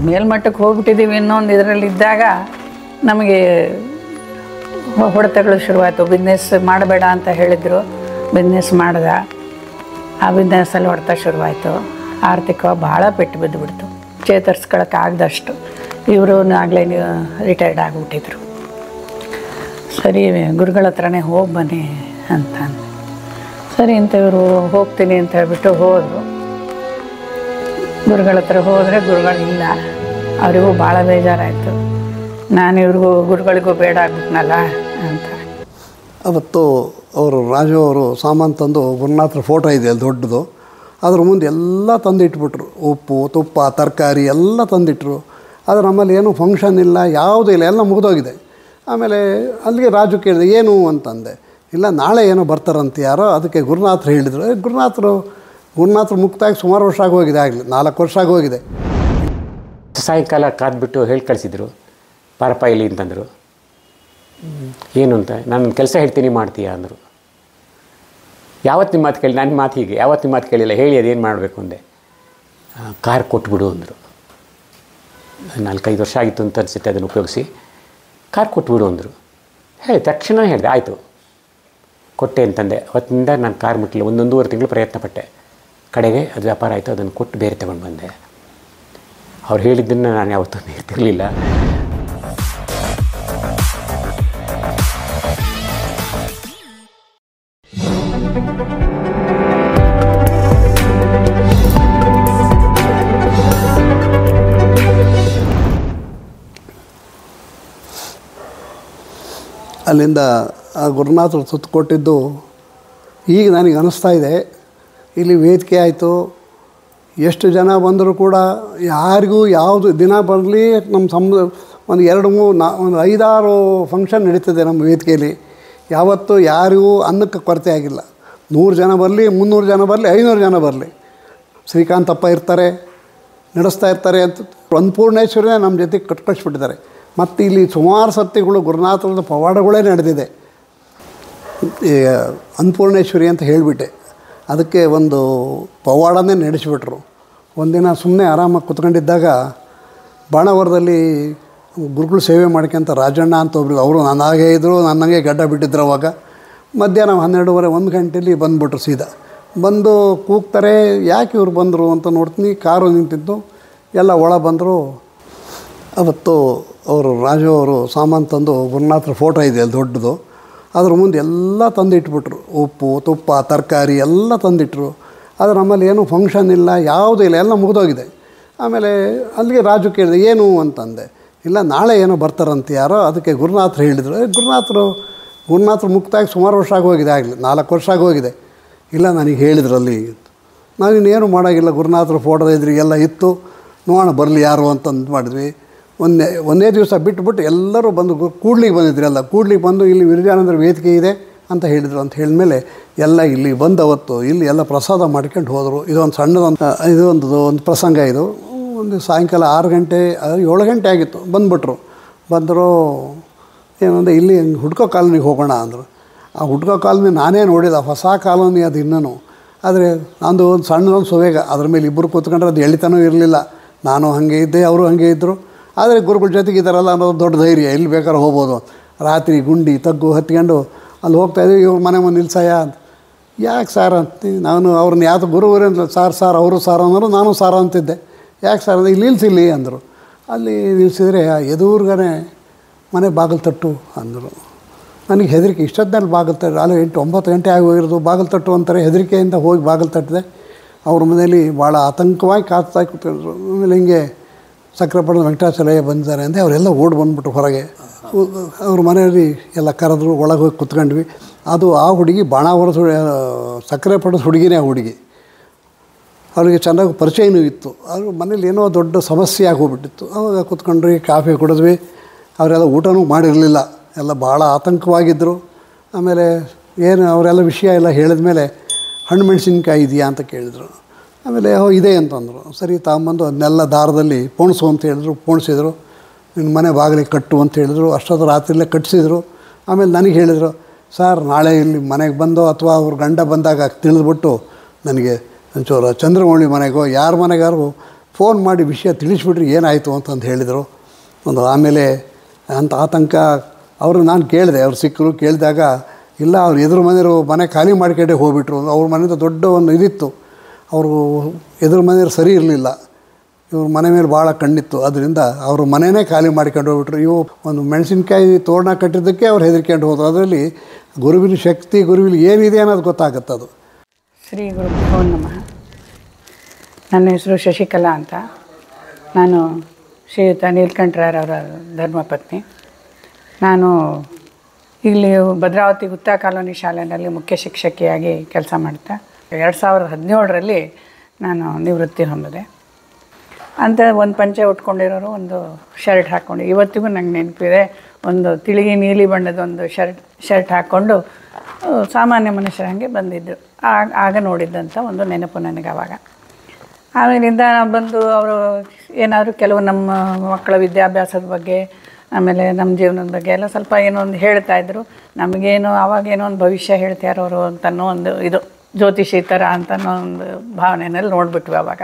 ಮೇಲ್ಮಟ್ಟಕ್ಕೆ ಹೋಗ್ಬಿಟ್ಟಿದ್ದೀವಿ ಇನ್ನೊಂದು ಇದರಲ್ಲಿದ್ದಾಗ ನಮಗೆ ಹೊಡೆತಗಳು ಶುರುವಾಯಿತು. ಬಿಸ್ನೆಸ್ ಮಾಡಬೇಡ ಅಂತ ಹೇಳಿದರು, ಬಿಸ್ನೆಸ್ ಮಾಡ್ದೆ. ಆ ಬಿಸ್ನೆಸ್ಸಲ್ಲಿ ಹೊಡೆತ ಶುರುವಾಯಿತು. ಆರ್ಥಿಕವಾಗಿ ಭಾಳ ಪೆಟ್ಟು ಬಿದ್ದುಬಿಡ್ತು, ಚೇತರಿಸ್ಕೊಳಕ್ಕಾಗ್ದಷ್ಟು. ಇವರು ಆಗಲೇ ರಿಟೈರ್ಡ್ ಆಗಿಬಿಟ್ಟಿದ್ರು. ಸರಿ ಗುರುಗಳ ಹತ್ರನೇ ಹೋಗಿ ಬನ್ನಿ ಅಂತ ಅಂದೆ. ಸರಿ ಅಂತ ಇವರು ಹೋಗ್ತೀನಿ ಅಂತ ಹೇಳ್ಬಿಟ್ಟು ಹೋದರು. ಗುರುಗಳ ಹತ್ರ ಹೋದರೆ ಗುರುಗಳಿಲ್ಲ. ಅವರಿಗೂ ಭಾಳ ಬೇಜಾರಾಯಿತು. ನಾನು ಇವ್ರಿಗೂ ಗುರುಗಳಿಗೂ ಬೇಡ ಆಗ್ಬಿಟ್ನಲ್ಲ ಅಂತ. ಅವತ್ತು ಅವರು ರಾಜು ಅವರು ಸಾಮಾನು ತಂದು ಗುರುನಾಥರ ಫೋಟೋ ಇದೆ ಅಲ್ಲಿ ದೊಡ್ಡದು, ಅದ್ರ ಮುಂದೆ ಎಲ್ಲ ತಂದಿಟ್ಬಿಟ್ರು. ಉಪ್ಪು ತುಪ್ಪ ತರಕಾರಿ ಎಲ್ಲ ತಂದಿಟ್ರು. ಆದರೆ ನಮ್ಮಲ್ಲಿ ಏನೂ ಫಂಕ್ಷನ್ ಇಲ್ಲ, ಯಾವುದೂ ಇಲ್ಲ, ಎಲ್ಲ ಮುಗಿದೋಗಿದೆ. ಆಮೇಲೆ ಅಲ್ಲಿಗೆ ರಾಜು ಕೇಳಿದೆ ಏನು ಅಂತಂದೆ. ಇಲ್ಲ ನಾಳೆ ಏನೋ ಬರ್ತಾರಂತೆ ಯಾರೋ, ಅದಕ್ಕೆ ಗುರುನಾಥರು ಹೇಳಿದರು. ಗುರುನಾಥರು ಮುಕ್ತಾಗಿ ಸುಮಾರು ವರ್ಷ ಆಗೋಗಿದೆ, ಆಗಲಿ 4 ವರ್ಷ ಆಗೋಗಿದೆ. ಸಾಯಂಕಾಲ ಕಾದ್ಬಿಟ್ಟು ಹೇಳಿ ಕಳಿಸಿದ್ರು, ಪಾರಪ್ಪ ಇಲ್ಲಿ ಅಂತಂದರು. ಏನು ಅಂತ, ನಾನು ಕೆಲಸ ಹೇಳ್ತೀನಿ ಮಾಡ್ತೀಯಾ ಅಂದರು. ಯಾವತ್ತು ನಿಮ್ಮ ಮಾತು ಕೇಳಿ, ನನ್ನ ಮಾತು ಹೀಗೆ ಯಾವತ್ತು ನಿಮ್ಮ ಮಾತು ಕೇಳಿಲ್ಲ, ಹೇಳಿ ಅದೇನು ಮಾಡಬೇಕು ಅಂದೆ. ಕಾರ್ ಕೊಟ್ಬಿಡು ಅಂದರು. 4-5 ವರ್ಷ ಆಗಿತ್ತು ಅಂತ ಅನಿಸುತ್ತೆ ಅದನ್ನು ಉಪಯೋಗಿಸಿ. ಕಾರ್ ಕೊಟ್ಬಿಡು ಅಂದರು. ಹೇಳಿ ತಕ್ಷಣ ಹೇಳಿದೆ, ಆಯಿತು ಕೊಟ್ಟೆ ಅಂತಂದೆ. ಅವತ್ತಿನಿಂದ ನಾನು ಕಾರ್ ಮುಟ್ಟಲಿಲ್ಲ. 1-1.5 ತಿಂಗಳು ಪ್ರಯತ್ನ ಪಟ್ಟೆ. ಕಡೆಗೆ ಅದು ವ್ಯಾಪಾರ ಆಯಿತು, ಅದನ್ನು ಕೊಟ್ಟು ಬೇರೆ ತಗೊಂಡು ಬಂದೆ. ಅವ್ರು ಹೇಳಿದ್ದನ್ನು ನಾನು ಯಾವತ್ತೂ ಮೀರ್ತಿರಲಿಲ್ಲ. ಅಲ್ಲಿಂದ ಆ ಗುರುನಾಥರು ಸುತ್ತು ಕೊಟ್ಟಿದ್ದು ಈಗ ನನಗೆ ಅನ್ನಿಸ್ತಾ ಇದೆ. ಇಲ್ಲಿ ವೇದಿಕೆ ಆಯಿತು, ಎಷ್ಟು ಜನ ಬಂದರೂ ಕೂಡ ಯಾರಿಗೂ ಯಾವುದು ದಿನ ಬರಲಿ ನಮ್ಮ ಒಂದು 2-3-4-5-6 ಫಂಕ್ಷನ್ ನಡೀತದೆ ನಮ್ಮ ವೇದಿಕೆಯಲ್ಲಿ. ಯಾವತ್ತೂ ಯಾರಿಗೂ ಅನ್ನಕ್ಕೆ ಕೊರತೆ ಆಗಿಲ್ಲ. 100 ಜನ ಬರಲಿ, 300 ಜನ ಬರಲಿ, 500 ಜನ ಬರಲಿ, ಶ್ರೀಕಾಂತಪ್ಪ ಇರ್ತಾರೆ, ನಡೆಸ್ತಾ ಇರ್ತಾರೆ ಅಂತ. ಅನ್ನಪೂರ್ಣೇಶ್ವರಿನೇ ನಮ್ಮ ಜೊತೆಗೆ ಕಟ್ಕಳಿಸ್ಬಿಟ್ಟಿದ್ದಾರೆ. ಮತ್ತು ಇಲ್ಲಿ ಸುಮಾರು ಸತಿಗಳು ಗುರುನಾಥರದ ಪವಾಡಗಳೇ ನಡೆದಿದೆ. ಅನ್ನಪೂರ್ಣೇಶ್ವರಿ ಅಂತ ಹೇಳಿಬಿಟ್ಟೆ, ಅದಕ್ಕೆ ಒಂದು ಪವಾಡನೇ ನಡೆಸಿಬಿಟ್ರು. ಒಂದಿನ ಸುಮ್ಮನೆ ಆರಾಮಾಗಿ ಕುತ್ಕೊಂಡಿದ್ದಾಗ ಬಾಣಾವರದಲ್ಲಿ ಗುರುಗಳು ಸೇವೆ ಮಾಡ್ಕೊಂತ ರಾಜಣ್ಣ ಅಂತ ಒಬ್ರು, ಅವರು ನನ್ನಾಗೆ ಇದ್ದರು, ನನ್ನಂಗೆ ಗಡ್ಡ ಬಿಟ್ಟಿದ್ರು. ಅವಾಗ ಮಧ್ಯಾಹ್ನ 12:30-1 ಗಂಟೆಯಲ್ಲಿ ಬಂದುಬಿಟ್ರು. ಸೀದಾ ಬಂದು ಕೂಗ್ತಾರೆ, ಯಾಕೆ ಇವ್ರು ಬಂದರು ಅಂತ ನೋಡ್ತೀನಿ. ಕಾರು ನಿಂತಿದ್ದು, ಎಲ್ಲ ಒಳ ಬಂದರು. ಅವತ್ತು ಅವರು ರಾಜು ಅವರು ಸಾಮಾನು ತಂದು ಗುರುನಾಥರ ಫೋಟೋ ಇದೆ ಅಲ್ಲಿ ದೊಡ್ಡದು, ಅದ್ರ ಮುಂದೆ ಎಲ್ಲ ತಂದಿಟ್ಬಿಟ್ರು. ಉಪ್ಪು ತುಪ್ಪ ತರಕಾರಿ ಎಲ್ಲ ತಂದಿಟ್ರು. ಆದರೆ ನಮ್ಮಲ್ಲಿ ಏನೂ ಫಂಕ್ಷನ್ ಇಲ್ಲ, ಯಾವುದೂ ಇಲ್ಲ, ಎಲ್ಲ ಮುಗಿದೋಗಿದೆ. ಆಮೇಲೆ ಅಲ್ಲಿಗೆ ರಾಜು ಕೇಳಿದೆ ಏನು ಅಂತಂದೆ. ಇಲ್ಲ ನಾಳೆ ಏನೋ ಬರ್ತಾರಂತೆ ಯಾರೋ, ಅದಕ್ಕೆ ಗುರುನಾಥರು ಹೇಳಿದರು. ಗುರುನಾಥರು ಮುಕ್ತಾಗಿ ಸುಮಾರು ವರ್ಷ ಆಗೋಗಿದೆ, ಆಗಲಿ 4 ವರ್ಷ ಆಗೋಗಿದೆ. ಇಲ್ಲ ನನಗೆ ಹೇಳಿದ್ರಲ್ಲಿ, ನಾವಿನ್ನೇನು ಮಾಡೋಂಗಿಲ್ಲ, ಗುರುನಾಥರು ಫೋಟೋ ಎದುರಿಗೆಲ್ಲ ಇತ್ತು, ನೋಡೋಣ ಬರಲಿ ಯಾರು ಅಂತಂದು ಮಾಡಿದ್ವಿ. ಒಂದೇ ದಿವಸ ಬಿಟ್ಟುಬಿಟ್ಟು ಎಲ್ಲರೂ ಬಂದು ಕೂಡ್ಲಿಗೆ ಬಂದಿದ್ರು. ಎಲ್ಲ ಕೂಡ್ಲಿಗೆ ಬಂದು ಇಲ್ಲಿ ವಿರಜಾನಂದರ ವೇದಿಕೆ ಇದೆ ಅಂತ ಹೇಳಿದರು. ಅಂತ ಹೇಳಿದ್ಮೇಲೆ ಎಲ್ಲ ಇಲ್ಲಿ ಬಂದು ಅವತ್ತು ಇಲ್ಲಿ ಎಲ್ಲ ಪ್ರಸಾದ ಮಾಡ್ಕೊಂಡು ಹೋದರು. ಇದೊಂದು ಸಣ್ಣದೊಂದು ಒಂದು ಪ್ರಸಂಗ. ಇದು ಒಂದು ಸಾಯಂಕಾಲ 6 ಗಂಟೆ 7 ಗಂಟೆ ಆಗಿತ್ತು. ಬಂದರು ಏನಂದರೆ ಇಲ್ಲಿ ಹುಡ್ಕೋ ಕಾಲೋನಿಗೆ ಹೋಗೋಣ ಅಂದರು. ಆ ಹುಡ್ಕೋ ಕಾಲೋನಿ ನಾನೇ ನೋಡಿದ, ಹೊಸ ಕಾಲೋನಿ ಅದು ಇನ್ನೂ. ಆದರೆ ನಂದು ಒಂದು ಸಣ್ಣದೊಂದು ಸುವೇಗ, ಅದ್ರ ಮೇಲೆ ಇಬ್ಬರು ಕೂತ್ಕೊಂಡ್ರೆ ಅದು ಎಳಿತಾನೂ ಇರಲಿಲ್ಲ. ನಾನು ಹಾಗೆ ಇದ್ದೆ, ಅವರು ಹಾಗೆ ಇದ್ದರು. ಆದರೆ ಗುರುಗಳ ಜೊತೆಗೆ ಇದ್ದಾರಲ್ಲ ಅನ್ನೋದು ದೊಡ್ಡ ಧೈರ್ಯ, ಎಲ್ಲಿ ಬೇಕಾದ್ರೂ ಹೋಗ್ಬೋದು. ರಾತ್ರಿ ಗುಂಡಿ ತಗ್ಗು ಹತ್ಕೊಂಡು ಅಲ್ಲಿ ಹೋಗ್ತಾಯಿದ್ವಿ. ಇವ್ರ ಮನೆ ಮುಂದೆ ನಿಲ್ಸಯ್ಯ ಅಂತ. ಯಾಕೆ ಸಾರ್ ಅಂತೀನಿ ನಾನು. ಅವ್ರನ್ನ ಯಾವುದು ಗುರುವರೇನು ಸಾರ್ ಅವರು ಸಾರ್ ಅನ್ನೋರು, ನಾನು ಸಾರ ಅಂತಿದ್ದೆ. ಯಾಕೆ ಸಾರ್ ಅಂದರೆ ಇಲ್ಲಿ ನಿಲ್ಸಿಲ್ಲಿ ಅಂದರು. ಅಲ್ಲಿ ನಿಲ್ಸಿದ್ರೆ ಎದುರ್ಗನೆ ಮನೆ ಬಾಗಿಲು ತಟ್ಟು ಅಂದರು. ನನಗೆ ಹೆದರಿಕೆ, ಇಷ್ಟೊತ್ತಲ್ಲಿ ಬಾಗಿಲು ತಟ್ಟು, ಅಲ್ಲಿ 8-9 ಗಂಟೆ ಆಗಿ ಹೋಗಿರೋದು. ಬಾಗಿಲು ತಟ್ಟು ಅಂತಾರೆ, ಹೆದರಿಕೆಯಿಂದ ಹೋಗಿ ಬಾಗಿಲು ತಟ್ಟಿದೆ. ಅವ್ರ ಮನೆಯಲ್ಲಿ ಭಾಳ ಆತಂಕವಾಗಿ ಕಾತ್ತಾ ಕೂತ್ಕೊಂಡ್ರು. ಆಮೇಲೆ ಹಿಂಗೆ ಸಕ್ರೆಪಟ್ಟಣದ ವೆಂಕಟಾಚಲಯ್ಯ ಬಂದಿದ್ದಾರೆ ಅಂದರೆ ಅವರೆಲ್ಲ ಓಡಿ ಬಂದುಬಿಟ್ರು ಹೊರಗೆ. ಅವ್ರ ಮನೆಯಲ್ಲಿ ಎಲ್ಲ ಕರೆದ್ರು, ಒಳಗೆ ಹೋಗಿ ಕೂತ್ಕೊಂಡ್ವಿ. ಅದು ಆ ಹುಡುಗಿ ಬಾಣಾವರದ ಸಕ್ರೆಪಟ್ಟಣದ ಹುಡುಗಿನೇ. ಆ ಹುಡುಗಿ ಅವರಿಗೆ ಚೆನ್ನಾಗಿ ಪರಿಚಯನೂ ಇತ್ತು. ಅವ್ರ ಮನೇಲಿ ಏನೋ ದೊಡ್ಡ ಸಮಸ್ಯೆ ಆಗೋಗ್ಬಿಟ್ಟಿತ್ತು. ಅವಾಗ ಕೂತ್ಕೊಂಡ್ರಿ, ಕಾಫಿ ಕುಡಿದ್ವಿ. ಅವರೆಲ್ಲ ಊಟನೂ ಮಾಡಿರಲಿಲ್ಲ, ಎಲ್ಲ ಭಾಳ ಆತಂಕವಾಗಿದ್ದರು. ಆಮೇಲೆ ಏನು ಅವರೆಲ್ಲ ವಿಷಯ ಎಲ್ಲ ಹೇಳಿದ ಮೇಲೆ ಹಣ್ಣು ಮೆಣಸಿನ್ಕಾಯಿ ಇದೆಯಾ ಅಂತ ಕೇಳಿದರು. ಆಮೇಲೆ ಇದೆ ಅಂತಂದರು. ಸರಿ ತಗೊಂಬಂದು ಅದನ್ನೆಲ್ಲ ದಾರದಲ್ಲಿ ಪೋಣಿಸು ಅಂತ ಹೇಳಿದ್ರು. ಪೋಣಿಸಿದ್ರು. ನಿನ್ನ ಮನೆ ಬಾಗಿಲಿಗೆ ಕಟ್ಟು ಅಂತ ಹೇಳಿದ್ರು. ಅಷ್ಟೊತ್ತು ರಾತ್ರಿಯಲ್ಲೇ ಕಟ್ಟಿಸಿದ್ರು. ಆಮೇಲೆ ನನಗೆ ಹೇಳಿದರು, ಸರ್ ನಾಳೆ ಇಲ್ಲಿ ಮನೆಗೆ ಬಂದು ಅಥವಾ ಅವ್ರ ಗಂಡ ಬಂದಾಗ ತಿಳಿದ್ಬಿಟ್ಟು ನನಗೆ ಒಂಚೂರು ಚಂದ್ರಮೌಳಿ ಮನೆಗೋ ಯಾರ ಮನೆಗಾರು ಫೋನ್ ಮಾಡಿ ವಿಷಯ ತಿಳಿಸ್ಬಿಟ್ರಿ ಏನಾಯಿತು ಅಂತಂದು ಹೇಳಿದರು. ಒಂದು ಆಮೇಲೆ ಅಂತ ಆತಂಕ ಅವರು ನಾನು ಕೇಳಿದೆ, ಅವ್ರು ಸಿಕ್ಕರು. ಕೇಳಿದಾಗ ಇಲ್ಲ ಅವ್ರು ಎದುರು ಮನೆಯವರು ಮನೆ ಖಾಲಿ ಮಾಡ್ಕೊಂಡೇ ಹೋಗ್ಬಿಟ್ರು. ಅವ್ರ ಮನೆಯಿಂದ ದೊಡ್ಡ ಒಂದು ಇದಿತ್ತು, ಅವರು ಎದುರು ಮನೆಯವ್ರು ಸರಿ ಇರಲಿಲ್ಲ, ಇವ್ರ ಮನೆ ಮೇಲೆ ಭಾಳ ಕಣ್ಣಿತ್ತು. ಅದರಿಂದ ಅವರು ಮನೆಯೇ ಖಾಲಿ ಮಾಡ್ಕೊಂಡು ಹೋಗ್ಬಿಟ್ರು. ಇವು ಒಂದು ಮೆಣಸಿನ್ಕಾಯಿ ತೋರಣ ಕಟ್ಟಿದ್ದಕ್ಕೆ ಅವ್ರು ಹೆದರ್ಕೊಂಡು ಹೋದರು. ಅದರಲ್ಲಿ ಗುರುವಿನ ಶಕ್ತಿ, ಗುರುವಿನ ಏನಿದೆ ಅನ್ನೋದು ಗೊತ್ತಾಗುತ್ತೆ. ಅದು ಶ್ರೀ ಗುರುಭ್ಯೋ ನಮಃ. ನನ್ನ ಹೆಸರು ಶಶಿಕಲಾ ಅಂತ. ನಾನು ಶ್ರೀಯುತ ನೀಲಕಂಠರಾಯರವರ ಧರ್ಮಪತ್ನಿ. ನಾನು ಇಲ್ಲಿ ಭದ್ರಾವತಿ ಗುತ್ತಾ ಕಾಲೋನಿ ಶಾಲೆಯಲ್ಲಿ ಮುಖ್ಯ ಶಿಕ್ಷಕಿಯಾಗಿ ಕೆಲಸ ಮಾಡ್ತಾ 2017ರಲ್ಲಿ ನಾನು ನಿವೃತ್ತಿ ಹೊಂದಿದೆ. ಅಂತ ಒಂದು ಪಂಚೆ ಉಟ್ಕೊಂಡಿರೋರು, ಒಂದು ಶರ್ಟ್ ಹಾಕ್ಕೊಂಡು, ಇವತ್ತಿಗೂ ನಂಗೆ ನೆನಪಿದೆ, ಒಂದು ತಿಳಿ ನೀಲಿ ಬಣ್ಣದ ಒಂದು ಶರ್ಟ್ ಹಾಕ್ಕೊಂಡು ಸಾಮಾನ್ಯ ಮನುಷ್ಯರ ಹಾಗೆ ಬಂದಿದ್ದರು. ಆಗ ನೋಡಿದ್ದಂಥ ಒಂದು ನೆನಪು ನನಗೆ ಆವಾಗ. ಆಮೇಲಿಂದ ಬಂದು ಅವರು ಏನಾದರೂ ಕೆಲವು ನಮ್ಮ ಮಕ್ಕಳ ವಿದ್ಯಾಭ್ಯಾಸದ ಬಗ್ಗೆ, ಆಮೇಲೆ ನಮ್ಮ ಜೀವನದ ಬಗ್ಗೆ ಎಲ್ಲ ಸ್ವಲ್ಪ ಏನೋ ಒಂದು ಹೇಳ್ತಾಯಿದ್ರು. ನಮಗೇನು ಆವಾಗೇನೋ ಒಂದು ಭವಿಷ್ಯ ಹೇಳ್ತಾರೋ ಅವರು ಅಂತನೋ ಒಂದು ಇದು ಜ್ಯೋತಿಷಿ ಥರ ಅಂತನೋ ಒಂದು ಭಾವನೆಯಲ್ಲಿ ನೋಡಿಬಿಟ್ವಿ ಆವಾಗ.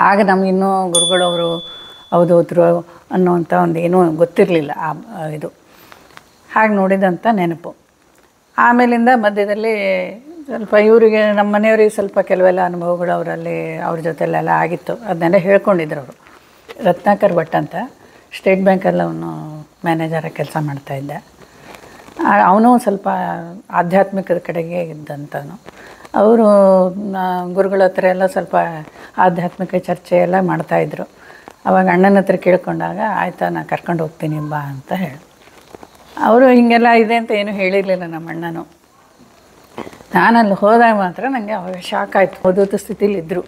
ಆಗ ನಮಗಿನ್ನೂ ಗುರುಗಳವರು ಅವಧೂತರು ಅನ್ನೋವಂಥ ಒಂದು ಏನೂ ಗೊತ್ತಿರಲಿಲ್ಲ ಇದು. ಹಾಗೆ ನೋಡಿದಂಥ ನೆನಪು. ಆಮೇಲಿಂದ ಮಧ್ಯದಲ್ಲಿ ಸ್ವಲ್ಪ ಇವರಿಗೆ, ನಮ್ಮ ಮನೆಯವ್ರಿಗೆ ಸ್ವಲ್ಪ ಕೆಲವೆಲ್ಲ ಅನುಭವಗಳು ಅವರಲ್ಲಿ ಅವ್ರ ಜೊತೆಲೆಲ್ಲ ಆಗಿತ್ತು. ಅದನ್ನೆಲ್ಲ ಹೇಳ್ಕೊಂಡಿದ್ರು ಅವರು. ರತ್ನಾಕರ್ ಭಟ್ ಅಂತ ಸ್ಟೇಟ್ ಬ್ಯಾಂಕಲ್ಲಿ ಅವನು ಮ್ಯಾನೇಜರಾಗಿ ಕೆಲಸ ಮಾಡ್ತಾಯಿದ್ದ. ಅವನು ಸ್ವಲ್ಪ ಆಧ್ಯಾತ್ಮಿಕದ ಕಡೆಗೆ ಇದ್ದಂಥನು. ಅವರು ಗುರುಗಳ ಹತ್ರ ಎಲ್ಲ ಸ್ವಲ್ಪ ಆಧ್ಯಾತ್ಮಿಕ ಚರ್ಚೆ ಎಲ್ಲ ಮಾಡ್ತಾಯಿದ್ರು. ಆವಾಗ ಅಣ್ಣನ ಹತ್ರ ಕೇಳ್ಕೊಂಡಾಗ ಆಯಿತಾ ನಾನು ಕರ್ಕೊಂಡು ಹೋಗ್ತೀನಿ ಬಾ ಅಂತ ಹೇಳಿ. ಅವರು ಹೀಗೆಲ್ಲ ಇದೆ ಅಂತ ಏನೂ ಹೇಳಿರಲಿಲ್ಲ ನಮ್ಮ ಅಣ್ಣನು. ನಾನಲ್ಲಿ ಹೋದಾಗ ಮಾತ್ರ ನನಗೆ ಅವಾಗ ಶಾಕ್ ಆಯಿತು. ಓದೋತ ಸ್ಥಿತಿಲಿದ್ದರು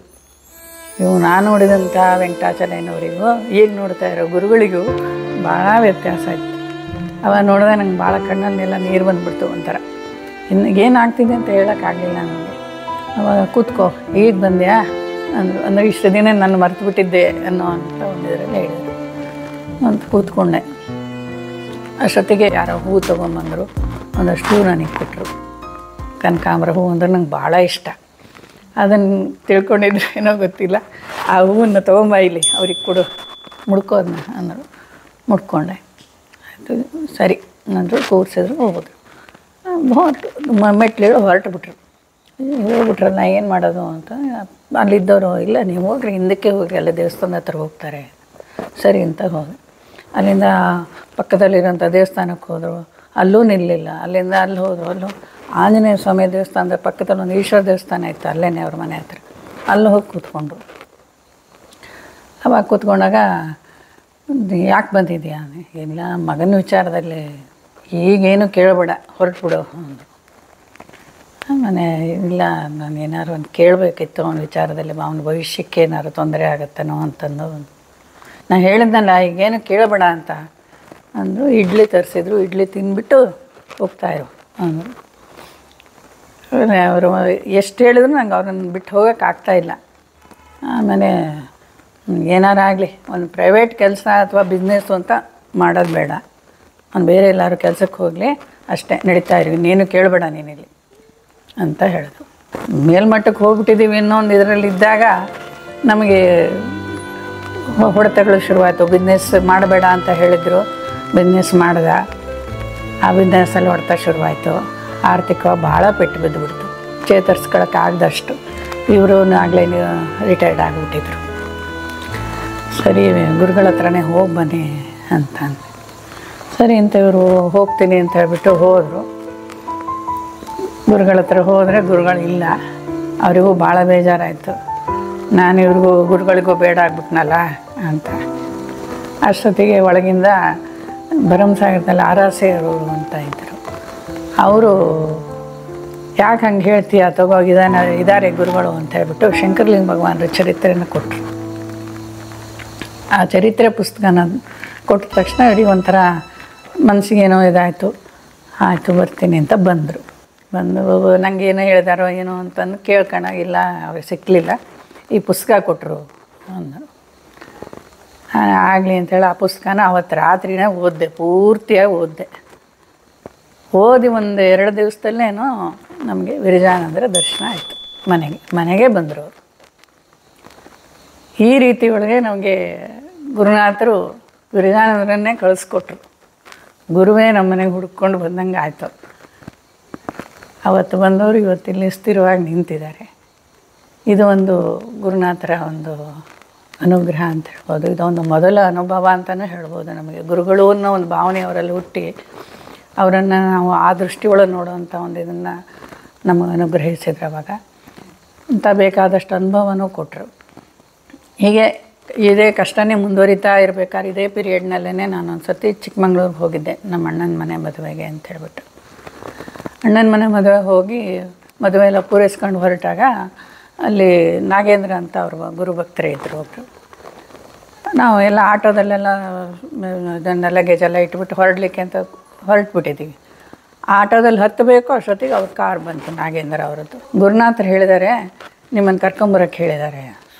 ಇವು. ನಾನು ನೋಡಿದಂಥ ವೆಂಕಟಾಚಲಯ್ಯನವರಿಗೂ ಈಗ ನೋಡ್ತಾ ಇರೋ ಗುರುಗಳಿಗೂ ಭಾಳ ವ್ಯತ್ಯಾಸ ಇತ್ತು. ಅವಾಗ ನೋಡಿದಾಗ ನಂಗೆ ಭಾಳ ಕಣ್ಣಲ್ಲೆಲ್ಲ ನೀರು ಬಂದುಬಿಡ್ತು ಒಂಥರ. ಇನ್ನು ಏನಾಗ್ತಿದೆ ಅಂತ ಹೇಳೋಕ್ಕಾಗಲಿಲ್ಲ ನನಗೆ. ಅವಾಗ ಕೂತ್ಕೋ, ಈಗ ಬಂದ್ಯಾ ಅಂದರು. ಅಂದರೆ ಇಷ್ಟು ದಿನ ನಾನು ಮರ್ತು ಬಿಟ್ಟಿದ್ದೆ ಅನ್ನೋ ಅಂತ ಒಂದು ಇದರಲ್ಲಿ ಹೇಳಿದರು. ಅಂತ ಕೂತ್ಕೊಂಡೆ. ಅಷ್ಟೊತ್ತಿಗೆ ಯಾರೋ ಹೂವು ತೊಗೊಂಬಂದರು. ಒಂದಷ್ಟು ಹೂವು ನನಗೆ ಕೊಟ್ಟರು. ಕನಕಾಂಬರ ಹೂವು ಅಂದ್ರೆ ನಂಗೆ ಭಾಳ ಇಷ್ಟ. ಅದನ್ನು ತಿಳ್ಕೊಂಡಿದ್ರೆ ಏನೋ ಗೊತ್ತಿಲ್ಲ. ಆ ಹೂವನ್ನು ತೊಗೊಂಬ ಇಲ್ಲಿ ಅವ್ರಿಗೆ ಕೊಡು, ಮುಡ್ಕೋದನ್ನ ಅಂದರು. ಮುಡ್ಕೊಂಡೆ. ಆಯಿತು ಸರಿ ಅಂದರು. ಕೂರಿಸಿದ್ರು, ಹೋಗೋದು. ಹೊರಟು ಮೆಟ್ಲಿಳು ಹೊರಟು ಬಿಟ್ರು. ಹೋಗ್ಬಿಟ್ರಲ್ಲ ಏನು ಮಾಡೋದು ಅಂತ ಅಲ್ಲಿದ್ದವರು, ಇಲ್ಲ ನೀವು ಹೋಗ್ರಿ, ಹಿಂದಕ್ಕೆ ಹೋಗಿ ಅಲ್ಲಿ ದೇವಸ್ಥಾನದ ಹತ್ರ ಹೋಗ್ತಾರೆ. ಸರಿ ಅಂತ ಹೋದೆ. ಅಲ್ಲಿಂದ ಪಕ್ಕದಲ್ಲಿರೋಂಥ ದೇವಸ್ಥಾನಕ್ಕೆ ಹೋದರು. ಅಲ್ಲೂ ನಿಲ್ಲಿಲ್ಲ. ಅಲ್ಲಿಂದ ಅಲ್ಲಿ ಹೋದರು. ಅಲ್ಲೂ ಆಂಜನೇಯ ಸ್ವಾಮಿ ದೇವಸ್ಥಾನದ ಪಕ್ಕದಲ್ಲಿ ಒಂದು ಈಶ್ವರ ದೇವಸ್ಥಾನ ಇತ್ತು, ಅಲ್ಲೇ ಅವ್ರ ಮನೆ ಹತ್ರ. ಅಲ್ಲಿ ಹೋಗಿ ಕೂತ್ಕೊಂಡ್ರು. ಅವಾಗ ಕೂತ್ಕೊಂಡಾಗ ಯಾಕೆ ಬಂದಿದ್ದೀಯಾ? ಇಲ್ಲ ಮಗನ ವಿಚಾರದಲ್ಲಿ, ಈಗೇನು ಕೇಳಬೇಡ, ಹೊರಟುಬಿಡು ಅಂದರು. ಆಮೇಲೆ ಇಲ್ಲ ನಾನು ಏನಾದ್ರು ಒಂದು ಕೇಳಬೇಕಿತ್ತು ಅವನ ವಿಚಾರದಲ್ಲಿ, ಅವನ ಭವಿಷ್ಯಕ್ಕೆ ಏನಾದ್ರು ತೊಂದರೆ ಆಗುತ್ತನೋ ಅಂತಂದು. ನಾನು ಹೇಳಿದ್ನಲ್ಲ ಈಗೇನು ಕೇಳಬೇಡ ಅಂತ ಅಂದರು. ಇಡ್ಲಿ ತರಿಸಿದ್ರು. ಇಡ್ಲಿ ತಿಂದ್ಬಿಟ್ಟು ಹೋಗ್ತಾಯಿರು ಅಂದರು. ಅವರು ಎಷ್ಟು ಹೇಳಿದ್ರು ನಂಗೆ ಅವ್ರನ್ನ ಬಿಟ್ಟು ಹೋಗೋಕೆ ಆಗ್ತಾಯಿಲ್ಲ. ಆಮೇಲೆ ಏನಾರು ಆಗಲಿ, ಒಂದು ಪ್ರೈವೇಟ್ ಕೆಲಸ ಅಥವಾ ಬಿಸ್ನೆಸ್ಸು ಅಂತ ಮಾಡೋದು ಬೇಡ, ಅವ್ನು ಬೇರೆ ಎಲ್ಲರೂ ಕೆಲಸಕ್ಕೆ ಹೋಗಲಿ, ಅಷ್ಟೇ ನಡೀತಾ ಇರಿ, ನೀನು ಕೇಳಬೇಡ ನೀನಿಲ್ಲಿ ಅಂತ ಹೇಳಿದ್ರು. ಮೇಲ್ಮಟ್ಟಕ್ಕೆ ಹೋಗ್ಬಿಟ್ಟಿದ್ದೀವಿ ಇನ್ನೊಂದು ಇದರಲ್ಲಿದ್ದಾಗ ನಮಗೆ ಹೊಡೆತಗಳು ಶುರುವಾಯಿತು. ಬಿಸ್ನೆಸ್ ಮಾಡಬೇಡ ಅಂತ ಹೇಳಿದರು. ಬಿಸ್ನೆಸ್ ಮಾಡ್ದೆ. ಆ ಬಿಸ್ನೆಸ್ಸಲ್ಲಿ ಹೊಡೆತ ಶುರುವಾಯಿತು. ಆರ್ಥಿಕವಾಗಿ ಭಾಳ ಪೆಟ್ಟು ಬಿದ್ದುಬಿಡ್ತು. ಚೇತರಿಸ್ಕೊಳ್ಳೋಕ್ಕಾಗ್ದಷ್ಟು. ಇವರು ಆಗಲೇ ರಿಟೈರ್ಡ್ ಆಗಿಬಿಟ್ಟಿದ್ರು. ಸರಿ ಗುರುಗಳ ಹತ್ರನೇ ಹೋಗಿ ಬನ್ನಿ ಅಂತ ಅಂದೆ. ಸರಿ ಅಂತ ಇವರು ಹೋಗ್ತೀನಿ ಅಂತ ಹೇಳ್ಬಿಟ್ಟು ಹೋದರು. ಗುರುಗಳ ಹತ್ರ ಹೋದರೆ ಗುರುಗಳಿಲ್ಲ. ಅವರಿಗೂ ಭಾಳ ಬೇಜಾರಾಯಿತು. ನಾನು ಇವ್ರಿಗೂ ಗುರುಗಳಿಗೂ ಬೇಡ ಆಗ್ಬಿಟ್ನಲ್ಲ ಅಂತ. ಅಷ್ಟೊತ್ತಿಗೆ ಒಳಗಿಂದ ಭರಮಸಾಗರದಲ್ಲಿ ಆರಾಸೆಯರು ಅಂತ ಇದ್ದರು. ಅವರು ಯಾಕೆ ಹಂಗೆ ಹೇಳ್ತೀಯ, ತಗೋ ಇದ್ದಾರೆ ಗುರುಗಳು ಅಂತ ಹೇಳ್ಬಿಟ್ಟು ಶಂಕರಲಿಂಗ ಭಗವಾನರ ಚರಿತ್ರೆಯನ್ನು ಕೊಟ್ಟರು. ಆ ಚರಿತ್ರೆ ಪುಸ್ತಕನ ಕೊಟ್ಟ ತಕ್ಷಣ ಇಡೀ ಒಂಥರ ಮನಸ್ಸಿಗೇನೋ ಇದಾಯಿತು. ಆಯಿತು ಬರ್ತೀನಿ ಅಂತ ಬಂದರು. ಬಂದು ನನಗೆ ಏನೋ ಹೇಳಿದಾರೋ ಏನೋ ಅಂತಂದು ಕೇಳ್ಕೋಣ, ಇಲ್ಲ ಅವ್ರಿಗೆ ಸಿಕ್ಕಲಿಲ್ಲ, ಈ ಪುಸ್ತಕ ಕೊಟ್ಟರು ಅಂದರು. ಆಗಲಿ ಅಂತೇಳಿ ಆ ಪುಸ್ತಕನ ಅವತ್ತು ರಾತ್ರಿನೇ ಓದಿದೆ, ಪೂರ್ತಿಯಾಗಿ ಓದಿದೆ. ಓದಿ ಒಂದು 2 ದಿವಸದಲ್ಲೇನೋ ನಮಗೆ ವಿರಜಾನಂದರ ದರ್ಶನ ಆಯಿತು. ಮನೆಗೆ ಬಂದರು ಅವರು. ಈ ರೀತಿ ಒಳಗೆ ನಮಗೆ ಗುರುನಾಥರು ವಿರಜಾನಂದರನ್ನೇ ಕಳಿಸ್ಕೊಟ್ರು. ಗುರುವೇ ನಮ್ಮ ಮನೆಗೆ ಹುಡ್ಕೊಂಡು ಬಂದಂಗೆ ಆಯಿತು. ಅವತ್ತು ಬಂದವರು ಇವತ್ತು ಇಲ್ಲಿ ಸ್ಥಿರವಾಗಿ ನಿಂತಿದ್ದಾರೆ. ಇದು ಒಂದು ಗುರುನಾಥರ ಒಂದು ಅನುಗ್ರಹ ಅಂತ ಹೇಳ್ಬೋದು. ಇದೊಂದು ಮೊದಲ ಅನುಭವ ಅಂತಲೂ ಹೇಳ್ಬೋದು. ನಮಗೆ ಗುರುಗಳು ಅನ್ನೋ ಒಂದು ಭಾವನೆ ಅವರಲ್ಲಿ ಹುಟ್ಟಿ ಅವರನ್ನು ನಾವು ಆ ದೃಷ್ಟಿಯೊಳಗೆ ನೋಡುವಂಥ ಒಂದು ಇದನ್ನು ನಮಗೆ ಅನುಗ್ರಹಿಸಿದ್ರು. ಅವಾಗ ಇಂಥ ಬೇಕಾದಷ್ಟು ಅನುಭವನೂ ಕೊಟ್ಟರು. ಹೀಗೆ ಇದೇ ಕಷ್ಟನೇ ಮುಂದುವರಿತಾ ಇರಬೇಕಾದ್ರೆ ಇದೇ ಪೀರಿಯಡ್ನಲ್ಲೇ ನಾನು ಒಂದು ಸರ್ತಿ ಚಿಕ್ಕಮಂಗ್ಳೂರಿಗೆ ಹೋಗಿದ್ದೆ ನಮ್ಮ ಅಣ್ಣನ ಮನೆ ಮದುವೆಗೆ ಅಂತ ಹೇಳ್ಬಿಟ್ಟು. ಅಣ್ಣನ ಮನೆ ಮದುವೆ ಹೋಗಿ ಮದುವೆ ಎಲ್ಲ ಪೂರೈಸ್ಕೊಂಡು ಹೊರಟಾಗ ಅಲ್ಲಿ ನಾಗೇಂದ್ರ ಅಂತ ಅವರು ಗುರುಭಕ್ತರೇ ಇದ್ದರು ಒಬ್ಬರು. ನಾವು ಎಲ್ಲ ಆಟೋದಲ್ಲೆಲ್ಲ ಇದನ್ನು ಲಗೇಜೆಲ್ಲ ಇಟ್ಬಿಟ್ಟು ಹೊರಡಲಿಕ್ಕೆ ಅಂತ ಹೊರಟ್ಬಿಟ್ಟಿದ್ದೀವಿ. ಆಟೋದಲ್ಲಿ ಹತ್ತಬೇಕು ಅಷ್ಟೊತ್ತಿಗೆ ಅವ್ರ ಕಾರ್ ಬಂತು, ನಾಗೇಂದ್ರ ಅವರದ್ದು. ಗುರುನಾಥರು ಹೇಳಿದ್ದಾರೆ, ನಿಮ್ಮನ್ನು ಕರ್ಕೊಂಬರೋಕ್ಕೆ ಹೇಳಿದ್ದಾರೆ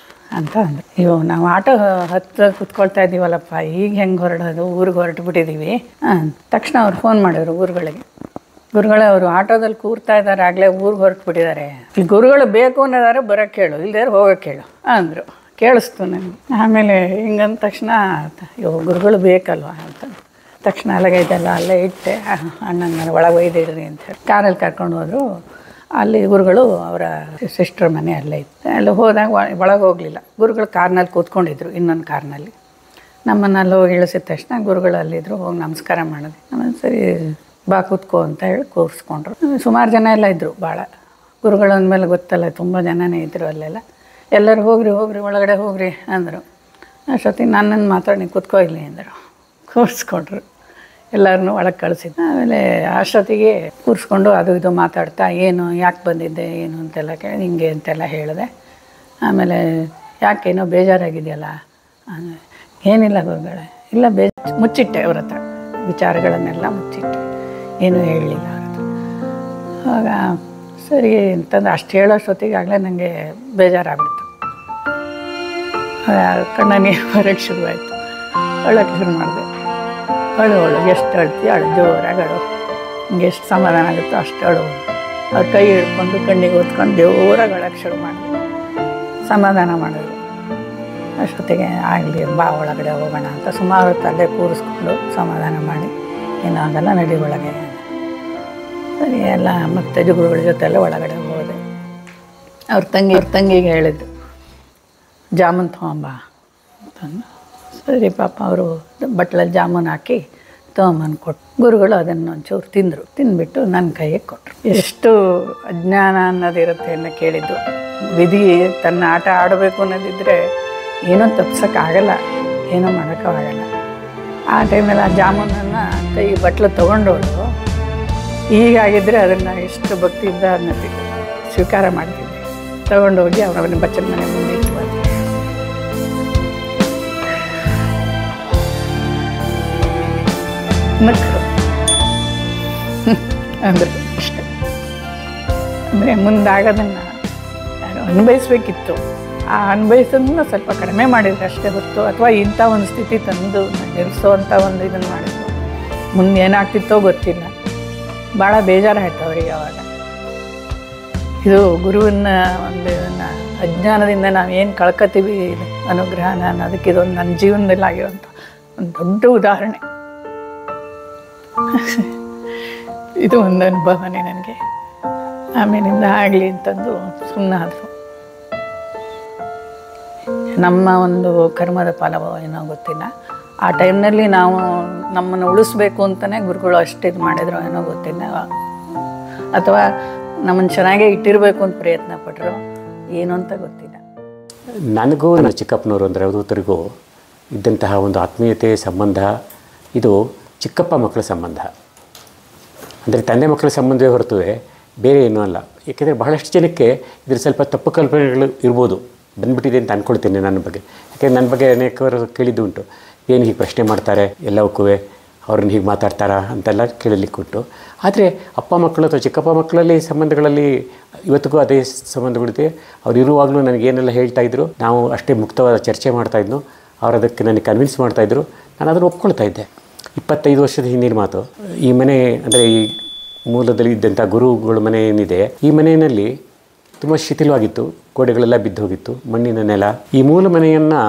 ಅಂತ ಅಂದರು. ಇವು ನಾವು ಆಟೋ ಕುತ್ಕೊಳ್ತಾ ಇದ್ದೀವಲ್ಲಪ್ಪ, ಈಗ ಹೆಂಗೆ ಹೊರಡೋದು, ಊರಿಗೆ ಹೊರಟು ಬಿಟ್ಟಿದ್ದೀವಿ. ತಕ್ಷಣ ಅವ್ರು ಫೋನ್ ಮಾಡಿದ್ರು ಗುರುಗಳೇ ಅವರು ಆಟೋದಲ್ಲಿ ಕೂರ್ತಾ ಇದ್ದಾರೆ, ಆಗಲೇ ಊರಿಗೆ ಹೊರಟು ಬಿಟ್ಟಿದ್ದಾರೆ. ಈ ಗುರುಗಳು ಬೇಕು ಅನ್ನೋದಾದ್ರೆ ಬರೋಕ್ಕೆ ಹೇಳು, ಇಲ್ಲದೇ ಹೋಗೋಕ್ಕೆ ಹೇಳು ಅಂದರು. ಕೇಳಿಸ್ತು ನನಗೆ. ಆಮೇಲೆ ಹಿಂಗಂದ ತಕ್ಷಣ ಇವು ಗುರುಗಳು ಬೇಕಲ್ವ ಅಂತ ತಕ್ಷಣ ಲಗೇಜೆಲ್ಲ ಅಲ್ಲೇ ಇಟ್ಟೆ. ಅಣ್ಣನ ಒಳಗೆ ಒಯ್ದಿಡ್ರಿ ಅಂತ ಹೇಳಿ ಕಾರಲ್ಲಿ ಕರ್ಕೊಂಡು ಹೋದರು. ಅಲ್ಲಿ ಗುರುಗಳು ಅವರ ಸಿಸ್ಟರ್ ಮನೆ ಅಲ್ಲೇ ಇತ್ತು. ಅಲ್ಲಿ ಹೋದಾಗ ಒಳಗೆ ಹೋಗಲಿಲ್ಲ. ಗುರುಗಳು ಕಾರ್ನಲ್ಲಿ ಕೂತ್ಕೊಂಡಿದ್ರು, ಇನ್ನೊಂದು ಕಾರ್ನಲ್ಲಿ. ನಮ್ಮನ್ನು ಅಲ್ಲಿ ಹೋಗಿ ಇಳಿಸಿದ ತಕ್ಷಣ ಗುರುಗಳು ಅಲ್ಲಿದ್ದರು. ಹೋಗಿ ನಮಸ್ಕಾರ ಮಾಡಿದೆ. ಆಮೇಲೆ ಸರಿ ಬಾ ಕೂತ್ಕೋ ಅಂತ ಹೇಳಿ ಕೂರಿಸ್ಕೊಂಡ್ರು. ಸುಮಾರು ಜನ ಎಲ್ಲ ಇದ್ದರು ಭಾಳ. ಗುರುಗಳು ಅಂದಮೇಲೆ ಗೊತ್ತಲ್ಲ, ತುಂಬ ಜನನೇ ಇದ್ದರು ಅಲ್ಲೆಲ್ಲ. ಎಲ್ಲರೂ ಹೋಗ್ರಿ ಒಳಗಡೆ ಹೋಗ್ರಿ ಅಂದರು. ಅಷ್ಟೊತ್ತಿಗೆ ನನ್ನನ್ನು ಮಾತಾಡಿ ಕೂತ್ಕೋ ಇಲ್ಲಿ ಅಂದರು. ಕೂರಿಸ್ಕೊಂಡ್ರು. ಎಲ್ಲರನ್ನೂ ಒಳಗೆ ಕಳಿಸಿದ್ದು. ಆಮೇಲೆ ಅಷ್ಟೊತ್ತಿಗೆ ಕೂರಿಸ್ಕೊಂಡು ಅದು ಇದು ಮಾತಾಡ್ತಾ ಏನು ಯಾಕೆ ಬಂದಿದ್ದೆ ಏನು ಅಂತೆಲ್ಲ ಕೇಳಿ ಹಿಂಗೆ ಅಂತೆಲ್ಲ ಹೇಳಿದೆ. ಆಮೇಲೆ ಯಾಕೇನೋ ಬೇಜಾರಾಗಿದೆಯಲ್ಲ? ಏನಿಲ್ಲ ಗುರುಗಳೇ, ಇಲ್ಲ ಮುಚ್ಚಿಟ್ಟೆ ಅವ್ರ ಹತ್ರ, ವಿಚಾರಗಳನ್ನೆಲ್ಲ ಮುಚ್ಚಿಟ್ಟೆ, ಏನೂ ಹೇಳಲಿಲ್ಲ ಅವ್ರ ಹತ್ರ. ಆವಾಗ ಸರಿ ಅಂತಂದ್ರೆ ಅಷ್ಟು ಹೇಳೋಷ್ಟೊತ್ತಿಗೆ ಆಗಲೇ ನನಗೆ ಬೇಜಾರಾಗ್ಬಿಡ್ತು. ಕಣ್ಣ ನೀರು ಬರೋಕ್ಕೆ ಶುರುವಾಯಿತು. ಅಳೋಕ್ಕೆ ಶುರು ಮಾಡಿದೆ. ಅಳು ಎಷ್ಟು ಅಳ್ತೀಯ ಅಳು, ಜೋರಾಗಿ ಅಳು, ಹಿಂಗೆ ಎಷ್ಟು ಸಮಾಧಾನ ಆಗುತ್ತೋ ಅಷ್ಟು ಅಳು. ಅವ್ರ ಕೈ ಹಿಡ್ಕೊಂಡು ಕಣ್ಣಿಗೆ ಹೊತ್ಕೊಂಡು ಜೋರಾಗಿ ಅಳೋಕ್ಕೆ ಶುರು ಮಾಡಿದೆ. ಸಮಾಧಾನ ಮಾಡಿದ್ರು. ಅಷ್ಟೊತ್ತಿಗೆ ಆಗಲಿ ಬಾ ಒಳಗಡೆ ಹೋಗೋಣ ಅಂತ ಸುಮಾರು ಹೊತ್ತು ಅಲ್ಲೇ ಕೂರಿಸ್ಕೊಂಡು ಸಮಾಧಾನ ಮಾಡಿ ಏನಾಗಲ್ಲ ನಡಿ ಒಳಗೆ ಸರಿ ಎಲ್ಲ. ಮತ್ತೆ ಗುರುಗಳ ಜೊತೆಲ್ಲ ಒಳಗಡೆ ಹೋದೆ. ಅವ್ರ ತಂಗಿಗೆ ಹೇಳಿದ್ದು ಜಾಮೂನ್ ತೊಗೊಂಬ ಅಂತಂದು. ಸರಿ ಪಾಪ ಅವರು ಬಟ್ಲಲ್ಲಿ ಜಾಮೂನ್ ಹಾಕಿ ತೊಗೊಂಬಂದು ಕೊಟ್ಟು ಗುರುಗಳು ಅದನ್ನು ಒಂಚೂರು ತಿಂದರು. ತಿಂದುಬಿಟ್ಟು ನನ್ನ ಕೈಗೆ ಕೊಟ್ಟರು. ಎಷ್ಟು ಅಜ್ಞಾನ ಅನ್ನೋದಿರುತ್ತೆ ಅನ್ನೋ ಕೇಳಿದ್ದು. ವಿಧಿ ತನ್ನ ಆಟ ಆಡಬೇಕು ಅನ್ನೋದಿದ್ದರೆ ಏನೋ ತಪ್ಸೋಕ್ಕಾಗಲ್ಲ, ಏನೋ ಮಾಡೋಕ್ಕೂ ಆಗಲ್ಲ. ಆ ಟೈಮಲ್ಲಿ ಆ ಜಾಮೂನನ್ನು ಕೈ ಬಟ್ಲು ತೊಗೊಂಡೋಳು. ಹೀಗಾಗಿದ್ದರೆ ಅದನ್ನು ಎಷ್ಟು ಭಕ್ತಿಯಿಂದ ಅದನ್ನ ಸ್ವೀಕಾರ ಮಾಡ್ತಿದ್ದೆ. ತೊಗೊಂಡೋಗಿ ಅವನ ಬಚ್ಚಲ ಮನೆ ಮುಂದೆ ಇಟ್ಟು ಬಂದೆ. ನಕ್ಕರು ಅಂದರು ಅಷ್ಟೆ. ಅಂದರೆ ಮುಂದಾಗೋದನ್ನು ನಾನು ಅನುಭವಿಸ್ಬೇಕಿತ್ತು. ಆ ಅನುಭವಿಸೋದನ್ನು ಸ್ವಲ್ಪ ಕಡಿಮೆ ಮಾಡಿದ್ರು ಅಷ್ಟೇ ಹೊತ್ತು, ಅಥವಾ ಇಂಥ ಒಂದು ಸ್ಥಿತಿ ತಂದು ನಿಲ್ಲಿಸೋವಂಥ ಒಂದು ಇದನ್ನು ಮಾಡಿದ್ರು. ಮುಂದೆ ಏನಾಗ್ತಿತ್ತೋ ಗೊತ್ತಿಲ್ಲ. ಭಾಳ ಬೇಜಾರಾಯಿತು ಅವರಿಗೆ ಆವಾಗ. ಇದು ಗುರುವಿನ ಒಂದು ಇದನ್ನು ಅಜ್ಞಾನದಿಂದ ನಾವು ಏನು ಕಳ್ಕೊತೀವಿ ಅನುಗ್ರಹನ ಅನ್ನೋದಕ್ಕೆ ಇದೊಂದು ನನ್ನ ಜೀವನದಲ್ಲಿ ಆಗಿರೋಂಥ ಒಂದು ದೊಡ್ಡ ಉದಾಹರಣೆ. ಇದು ಒಂದು ಅನುಭವನೇ ನನಗೆ. ಆಮೇಲಿಂದ ಆಗಲಿ ಅಂತಂದು ಸುಮ್ಮನಾದರು. ನಮ್ಮ ಒಂದು ಕರ್ಮದ ಫಲವೋ ಏನೋ ಗೊತ್ತಿಲ್ಲ. ಆ ಟೈಮ್ನಲ್ಲಿ ನಾವು ನಮ್ಮನ್ನು ಉಳಿಸ್ಬೇಕು ಅಂತಲೇ ಗುರುಗಳು ಅಷ್ಟಿದು ಮಾಡಿದ್ರು ಏನೋ ಗೊತ್ತಿಲ್ಲ, ಅಥವಾ ನಮ್ಮನ್ನು ಚೆನ್ನಾಗೇ ಇಟ್ಟಿರಬೇಕು ಅಂತ ಪ್ರಯತ್ನ ಪಟ್ಟರು, ಏನು ಅಂತ ಗೊತ್ತಿಲ್ಲ. ನನಗೂ ನನ್ನ ಚಿಕ್ಕಪ್ಪನವರು ಅಂದರೆ ಅವಧೂತರಿಗೂ ಇದ್ದಂತಹ ಒಂದು ಆತ್ಮೀಯತೆ ಸಂಬಂಧ ಇದು ಚಿಕ್ಕಪ್ಪ ಮಕ್ಕಳ ಸಂಬಂಧ. ಅಂದರೆ ತಂದೆ ಮಕ್ಕಳ ಸಂಬಂಧವೇ ಹೊರತುವೆ ಬೇರೆ ಏನೂ ಅಲ್ಲ. ಏಕೆಂದರೆ ಬಹಳಷ್ಟು ಜನಕ್ಕೆ ಇದ್ರ ಸ್ವಲ್ಪ ತಪ್ಪು ಕಲ್ಪನೆಗಳು ಇರ್ಬೋದು, ಬಂದುಬಿಟ್ಟಿದೆ ಅಂತ ಅಂದ್ಕೊಳ್ತೇನೆ ನನ್ನ ಬಗ್ಗೆ. ಯಾಕೆಂದರೆ ನನ್ನ ಬಗ್ಗೆ ಅನೇಕರು ಕೇಳಿದ್ದು ಉಂಟು, ಏನು ಹೀಗೆ ಪ್ರಶ್ನೆ ಮಾಡ್ತಾರೆ ಎಲ್ಲವಕ್ಕೂ, ಅವ್ರನ್ನ ಹೀಗೆ ಮಾತಾಡ್ತಾರಾ ಅಂತೆಲ್ಲ ಕೇಳಲಿಕ್ಕೆ ಉಂಟು. ಆದರೆ ಅಪ್ಪ ಮಕ್ಕಳು ಅಥವಾ ಚಿಕ್ಕಪ್ಪ ಮಕ್ಕಳಲ್ಲಿ ಸಂಬಂಧಗಳಲ್ಲಿ ಇವತ್ತಿಗೂ ಅದೇ ಸಂಬಂಧಗಳಿದೆ. ಅವ್ರು ಇರುವಾಗಲೂ ನನಗೇನೆಲ್ಲ ಹೇಳ್ತಾಯಿದ್ರು, ನಾವು ಅಷ್ಟೇ ಮುಕ್ತವಾದ ಚರ್ಚೆ ಮಾಡ್ತಾಯಿದ್ನು. ಅವ್ರು ಅದಕ್ಕೆ ನನಗೆ ಕನ್ವಿನ್ಸ್ ಮಾಡ್ತಾಯಿದ್ರು, ನಾನು ಅದನ್ನು ಒಪ್ಕೊಳ್ತಾ ಇದ್ದೆ. 25 ವರ್ಷದ ಹಿಂದಿನ ಮಾತು. ಈ ಮನೆ ಅಂದರೆ ಈ ಮೂಲದಲ್ಲಿ ಇದ್ದಂಥ ಗುರುಗಳ ಮನೆ ಏನಿದೆ, ಈ ಮನೆಯಲ್ಲಿ ತುಂಬ ಶಿಥಿಲವಾಗಿತ್ತು, ಗೋಡೆಗಳೆಲ್ಲ ಬಿದ್ದು ಹೋಗಿತ್ತು, ಮಣ್ಣಿನ ನೆಲ. ಈ ಮೂಲ ಮನೆಯನ್ನು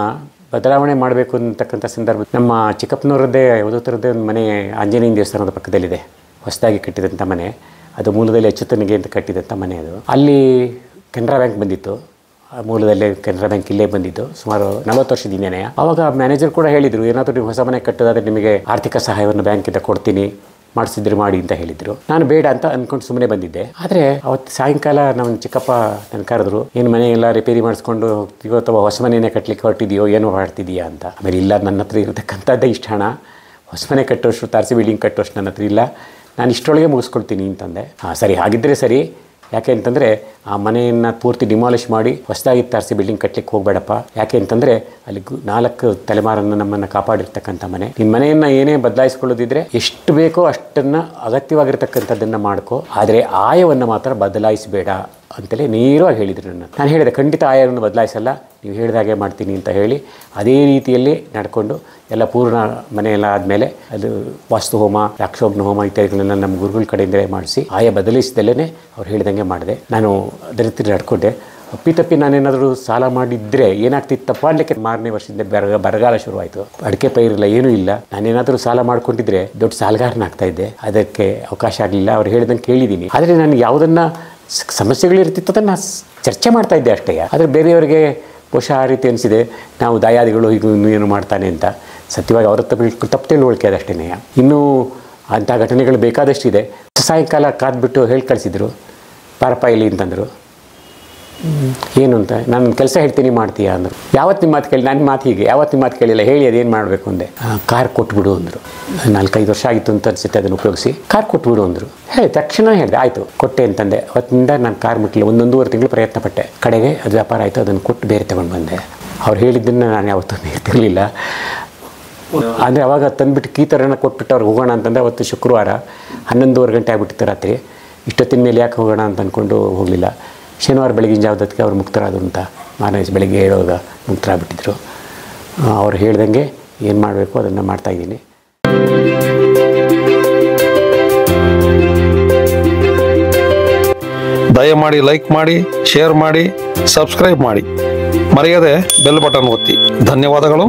ಬದಲಾವಣೆ ಮಾಡಬೇಕು ಅಂತಕ್ಕಂಥ ಸಂದರ್ಭ ನಮ್ಮ ಚಿಕ್ಕಪ್ಪನವರದ್ದೇ ಓದೋತರದ್ದೇ ಒಂದು ಮನೆ ಆಂಜನೇಯ ದೇವಸ್ಥಾನದ ಪಕ್ಕದಲ್ಲಿದೆ, ಹೊಸದಾಗಿ ಕಟ್ಟಿದಂಥ ಮನೆ. ಅದು ಮೂಲದಲ್ಲಿ ಅಚ್ಚುತನಿಗೆ ಅಂತ ಕಟ್ಟಿದಂಥ ಮನೆ ಅದು. ಅಲ್ಲಿ ಕೆನರಾ ಬ್ಯಾಂಕ್ ಬಂದಿತ್ತು, ಮೂಲದಲ್ಲೇ ಕೆನರಾ ಬ್ಯಾಂಕ್ ಇಲ್ಲೇ ಬಂದಿದ್ದು ಸುಮಾರು 40 ವರ್ಷದ ಹಿಂದೆನೇ. ಆವಾಗ ಮ್ಯಾನೇಜರ್ ಕೂಡ ಹೇಳಿದರು, ಏನಾದರೂ ನೀವು ಹೊಸ ಮನೆ ಕಟ್ಟೋದಾದರೆ ನಿಮಗೆ ಆರ್ಥಿಕ ಸಹಾಯವನ್ನು ಬ್ಯಾಂಕಿಂದ ಕೊಡ್ತೀನಿ, ಮಾಡಿಸಿದ್ರೆ ಮಾಡಿ ಅಂತ ಹೇಳಿದರು. ನಾನು ಬೇಡ ಅಂತ ಅಂದ್ಕೊಂಡು ಸುಮ್ಮನೆ ಬಂದಿದ್ದೆ. ಆದರೆ ಅವತ್ತು ಸಾಯಂಕಾಲ ನಮ್ಮ ಚಿಕ್ಕಪ್ಪ ನನ್ನ ಕರೆದ್ರು, ಏನು ಮನೆ ಎಲ್ಲ ರಿಪೇರಿ ಮಾಡಿಸ್ಕೊಂಡು ಹೋಗ್ತೀವೋ ಅಥವಾ ಹೊಸ ಮನೆಯೇ ಕಟ್ಟಲಿಕ್ಕೆ ಹೊರಟಿದೆಯೋ, ಏನೋ ಮಾಡ್ತಿದೀಯಾ ಅಂತ. ಆಮೇಲೆ ಇಲ್ಲ, ನನ್ನ ಹತ್ರ ಇರತಕ್ಕಂಥದ್ದೇ ಇಷ್ಟು ಹಣ, ಹೊಸ ಮನೆ ಕಟ್ಟೋಷ್ಟು, ತಾರಸಿ ಬಿಲ್ಡಿಂಗ್ ಕಟ್ಟೋಷ್ಟು ನನ್ನ ಹತ್ರ ಇಲ್ಲ, ನಾನು ಇಷ್ಟರೊಳಗೆ ಮುಗಿಸ್ಕೊಳ್ತೀನಿ ಅಂತಂದೆ. ಹಾಂ ಸರಿ, ಹಾಗಿದ್ದರೆ ಸರಿ. ಯಾಕೆ ಅಂತಂದರೆ ಆ ಮನೆಯನ್ನು ಪೂರ್ತಿ ಡಿಮಾಲಿಷ್ ಮಾಡಿ ಹೊಸದಾಗಿ ತಾರಸಿ ಬಿಲ್ಡಿಂಗ್ ಕಟ್ಟಲಿಕ್ಕೆ ಹೋಗಬೇಡಪ್ಪ. ಯಾಕೆ ಅಂತಂದರೆ ಅಲ್ಲಿ 4 ತಲೆಮಾರನ್ನು ನಮ್ಮನ್ನು ಕಾಪಾಡಿರ್ತಕ್ಕಂಥ ಮನೆ. ನಿನ್ನ ಮನೆಯನ್ನು ಏನೇ ಬದಲಾಯಿಸ್ಕೊಳ್ಳೋದಿದ್ರೆ ಎಷ್ಟು ಬೇಕೋ ಅಷ್ಟನ್ನು ಅಗತ್ಯವಾಗಿರ್ತಕ್ಕಂಥದ್ದನ್ನು ಮಾಡ್ಕೋ, ಆದರೆ ಆಯವನ್ನು ಮಾತ್ರ ಬದಲಾಯಿಸಬೇಡ ಅಂತಲೇ ನೇರವಾಗಿ ಹೇಳಿದರು ನನ್ನ. ನಾನು ಹೇಳಿದೆ, ಖಂಡಿತ ಆಯವನ್ನು ಬದಲಾಯಿಸಲ್ಲ, ನೀವು ಹೇಳಿದಾಗೆ ಮಾಡ್ತೀನಿ ಅಂತ ಹೇಳಿ ಅದೇ ರೀತಿಯಲ್ಲಿ ನಡ್ಕೊಂಡು ಎಲ್ಲ ಪೂರ್ಣ ಮನೆಯೆಲ್ಲ ಆದಮೇಲೆ ಅದು ವಾಸ್ತು ಹೋಮ, ರಾಕ್ಷೋಗ್ನ ಹೋಮ ಇತ್ಯಾದಿಗಳನ್ನೆಲ್ಲ ನಮ್ಮ ಗುರುಗಳ ಕಡೆಯಿಂದಲೇ ಮಾಡಿಸಿ ಆಯ ಬದಲಿಸಿದಲ್ಲೇ ಅವ್ರು ಹೇಳಿದಂಗೆ ಮಾಡಿದೆ. ನಾನು ಅದೇ ರೀತಿ ನಡ್ಕೊಂಡೆ. ಅಪ್ಪಿತಪ್ಪಿ ನಾನೇನಾದರೂ ಸಾಲ ಮಾಡಿದರೆ ಏನಾಗ್ತಿತ್ತಪ್ಪ ಅನ್ಲಿಕ್ಕೆ ಮಾರನೇ ವರ್ಷದಿಂದ ಬರಗಾಲ ಶುರುವಾಯಿತು. ಅಡಿಕೆ ಪೈರಿಲ್ಲ, ಏನೂ ಇಲ್ಲ. ನಾನೇನಾದರೂ ಸಾಲ ಮಾಡ್ಕೊಂಡಿದ್ರೆ ದೊಡ್ಡ ಸಾಲಗಾರನಾಗ್ತಾ ಇದ್ದೆ. ಅದಕ್ಕೆ ಅವಕಾಶ ಆಗಲಿಲ್ಲ. ಅವ್ರು ಹೇಳಿದಂಗೆ ಕೇಳಿದ್ದೀನಿ. ಆದರೆ ನನಗೆ ಯಾವುದನ್ನು ಸಮಸ್ಯೆಗಳಿರ್ತಿತ್ತು ಅದನ್ನು ಚರ್ಚೆ ಮಾಡ್ತಾ ಇದ್ದೆ ಅಷ್ಟೇ. ಆದರೆ ಬೇರೆಯವರಿಗೆ ಬಹುಶಃ ಆ ರೀತಿ ಅನಿಸಿದೆ, ನಾವು ದಾಯಾದಿಗಳು ಈಗ ಇನ್ನೂ ಏನು ಮಾಡ್ತಾನೆ ಅಂತ. ಸತ್ಯವಾಗಿ ಅವರ ತಪ್ಪು ತಿಳುವಳಿಕೆ ಅದಷ್ಟೇ. ಇನ್ನೂ ಅಂಥ ಘಟನೆಗಳು ಬೇಕಾದಷ್ಟಿದೆ. ಸಾಯಂಕಾಲ ಕಾದ್ಬಿಟ್ಟು ಹೇಳಿ ಕಳಿಸಿದ್ರು, ಪಾರಪ್ಪ ಇಲ್ಲಿ ಅಂತಂದರು. ಏನು ಅಂತ, ನಾನು ಕೆಲಸ ಹೇಳ್ತೀನಿ ಮಾಡ್ತೀಯಾ ಅಂದರು. ಯಾವತ್ತು ನಿಮ್ಮ ಮಾತು ಕೇಳಿ, ನನ್ನ ಮಾತು ಹೀಗೆ, ಯಾವತ್ತು ನಿಮ್ಮ ಮಾತು ಕೇಳಿಲ್ಲ, ಹೇಳಿ ಅದೇನು ಮಾಡಬೇಕು ಅಂದೆ. ಕಾರ್ ಕೊಟ್ಬಿಡು ಅಂದರು. 4-5 ವರ್ಷ ಆಗಿತ್ತು ಅಂತ ಅನಿಸುತ್ತೆ ಅದನ್ನು ಉಪಯೋಗಿಸಿ. ಕಾರ್ ಕೊಟ್ಬಿಡು ಅಂದರು. ತಕ್ಷಣ ಹೇಳಿದೆ, ಆಯಿತು ಕೊಟ್ಟೆ ಅಂತಂದೆ. ಅವತ್ತಿಂದ ನಾನು ಕಾರ್ ಮುಟ್ಟಲಿಲ್ಲ. 1-1.5 ತಿಂಗಳು ಪ್ರಯತ್ನ ಪಟ್ಟೆ. ಕಡೆಗೆ ಅದು ವ್ಯಾಪಾರ ಆಯಿತು, ಅದನ್ನು ಕೊಟ್ಟು ಬೇರೆ ತೊಗೊಂಡು ಬಂದೆ. ಅವ್ರು ಹೇಳಿದ್ದನ್ನು ನಾನು ಯಾವತ್ತೂ ಇರ್ತಿರಲಿಲ್ಲ. ಅಂದರೆ ಅವಾಗ ತಂದುಬಿಟ್ಟು ಕೀತರನ್ನು ಕೊಟ್ಬಿಟ್ಟು ಅವ್ರಿಗೆ ಹೋಗೋಣ ಅಂತಂದರೆ ಅವತ್ತು ಶುಕ್ರವಾರ 11:30 ಗಂಟೆ ಆಗಿಬಿಟ್ಟಿತ್ತು ರಾತ್ರಿ. ಇಷ್ಟೊತ್ತಿನ ಮೇಲೆ ಯಾಕೆ ಹೋಗೋಣ ಅಂತ ಅಂದ್ಕೊಂಡು ಹೋಗಲಿಲ್ಲ. ಶನಿವಾರ ಬೆಳಗಿನ ಜಾವದಕ್ಕೆ ಅವ್ರು ಮುಕ್ತರಾದರು ಅಂತ ಮಾರನೇ ಬೆಳಗ್ಗೆ ಹೇಳುವಾಗ ಮುಕ್ತರಾಗ್ಬಿಟ್ಟಿದ್ರು. ಅವ್ರು ಹೇಳ್ದಂಗೆ ಏನು ಮಾಡಬೇಕು ಅದನ್ನು ಮಾಡ್ತಾಯಿದ್ದೀನಿ. ದಯಮಾಡಿ ಲೈಕ್ ಮಾಡಿ, ಶೇರ್ ಮಾಡಿ, ಸಬ್ಸ್ಕ್ರೈಬ್ ಮಾಡಿ, ಮರೆಯದೆ ಬೆಲ್ ಬಟನ್ ಒತ್ತಿ. ಧನ್ಯವಾದಗಳು.